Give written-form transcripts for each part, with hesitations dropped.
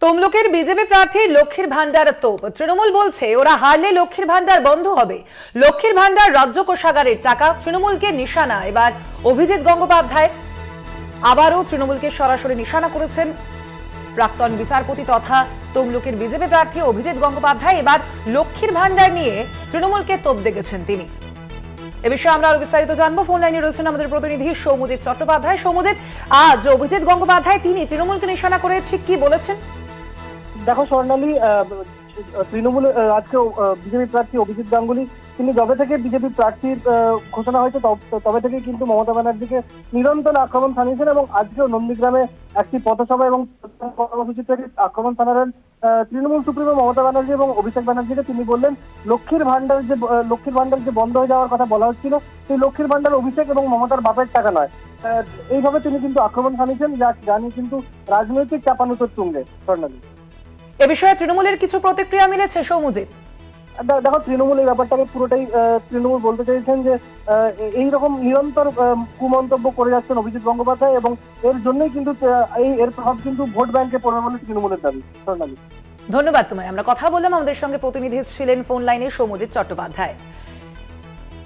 তমলুকের বিজেপি প্রার্থী লক্ষ্মীর ভান্ডার তোপ। তৃণমূল বলছে ওরা হারলে লক্ষ্মীর ভান্ডার বন্ধ হবে। লক্ষ্মীর ভান্ডার রাজ্য কোষাগারের টাকা, তৃণমূলকে নিশানা এবার অভিজিৎ গঙ্গোপাধ্যায়। আবারও তৃণমূলকে সরাসরি নিশানা করেছেন প্রাক্তন বিচারপতি তথা তমলুকের বিজেপি প্রার্থী অভিজিৎ গঙ্গোপাধ্যায়। এবার লক্ষ্মীর ভান্ডার নিয়ে তৃণমূলকে তোপ দেখেছেন তিনি। এ বিষয়ে আমরা আরো বিস্তারিত জানবো। ফোন লাইনে রয়েছেন আমাদের প্রতিনিধি সৌমজিৎ চট্টোপাধ্যায়। সৌমজিৎ, আজ অভিজিৎ গঙ্গোপাধ্যায় তিনি তৃণমূলকে নিশানা করে ঠিক কি বলেছেন? দেখো স্বর্ণালী, তৃণমূল আজকে বিজেপি প্রার্থী অভিজিৎ গাঙ্গুলি তিনি যবে থেকে বিজেপি প্রার্থীর ঘোষণা হয়েছে তবে থেকে কিন্তু মমতা ব্যানার্জিকে নিরন্তর আক্রমণ থামিয়েছেন এবং আজকেও নন্দীগ্রামে একটি পথসভা এবং কর্মসূচি থেকে আক্রমণ থানালেন তৃণমূল সুপ্রিমো মমতা ব্যানার্জি এবং অভিষেক ব্যানার্জিকে। তিনি বললেন লক্ষ্মীর ভান্ডার যে বন্ধ হয়ে যাওয়ার কথা বলা হচ্ছিল, সেই লক্ষ্মীর ভান্ডার অভিষেক এবং মমতার বাপের টাকা নয়। এইভাবে তিনি কিন্তু আক্রমণ থামিয়েছেন, যা নিয়ে কিন্তু রাজনৈতিক চাপানুতোর তুঙ্গে। স্বর্ণালী, এ বিষয়ে তৃণমূলের কিছু প্রতিক্রিয়া মিলেছে সৌমজিৎ? দেখো, তৃণমূল এই ব্যাপারটাকে পুরোটাই তৃণমূল বলতে চাইছেন যে এইরকম নিরন্তর কুমন্তব্য করে যাচ্ছেন অভিজিৎ গঙ্গোপাধ্যায় এবং এর জন্যই কিন্তু এর প্রভাব কিন্তু ভোট ব্যাংকে পড়বে বলে তৃণমূলের দাবি। স্বর্ণালী, ধন্যবাদ তোমায়। আমরা কথা বললাম, আমাদের সঙ্গে প্রতিনিধি ছিলেন ফোন লাইনে সৌমজিৎ চট্টোপাধ্যায়।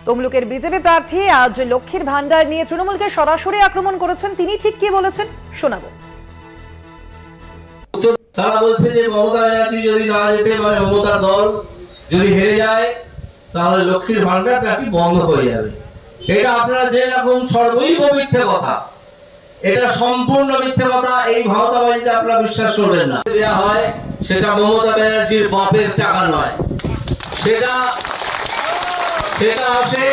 তমলুকের বিজেপি প্রার্থী আজ লক্ষ্মীর ভান্ডার নিয়ে তৃণমূলকে সরাসরি আক্রমণ করেছেন। তিনি ঠিক কি বলেছেন শোনাবো। তারা বলছে যে মমতা ব্যানার্জি যদি না যেতে পারে, মমতার দল যদি হেরে যায়, তাহলে লক্ষ্মীর ভান্ডারটা কি বন্ধ হয়ে যাবে। এটা আপনারা যে রকম সর্বৈব মিথ্যে কথা, এটা সম্পূর্ণ মিথ্যে কথা। এই মমতাবাজিতে আপনারা বিশ্বাস করবেন না। দেওয়া হয় সেটা মমতা ব্যানার্জির বাপের টাকা নয়, সেটা আসে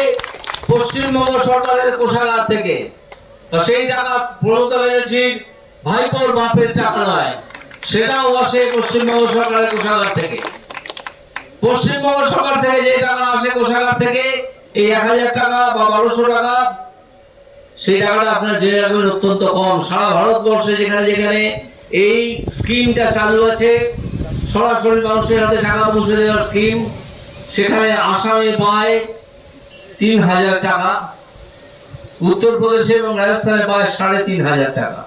পশ্চিমবঙ্গ সরকারের কোষাগার থেকে। সেই টাকা মমতা ব্যানার্জির ভাইপোর বাপের টাকা নয়, সেটাও আসে পশ্চিমবঙ্গ সরকারের কোষাগার থেকে। পশ্চিমবঙ্গ সরকার থেকে যে টাকা আসে কোষাগার থেকে, এই 1000 টাকা বা 1200 টাকা, সেই টাকাটা আপনার জেনে রাখবেন অত্যন্ত কম। সারা ভারতবর্ষে যেখানে যেখানে এই স্কিমটা চালু আছে, সরাসরি মানুষের হাতে টাকা পৌঁছে দেওয়ার স্কিম, সেখানে আসামে পায় 3000 টাকা, উত্তরপ্রদেশে এবং রাজস্থানে পায় 3500 টাকা।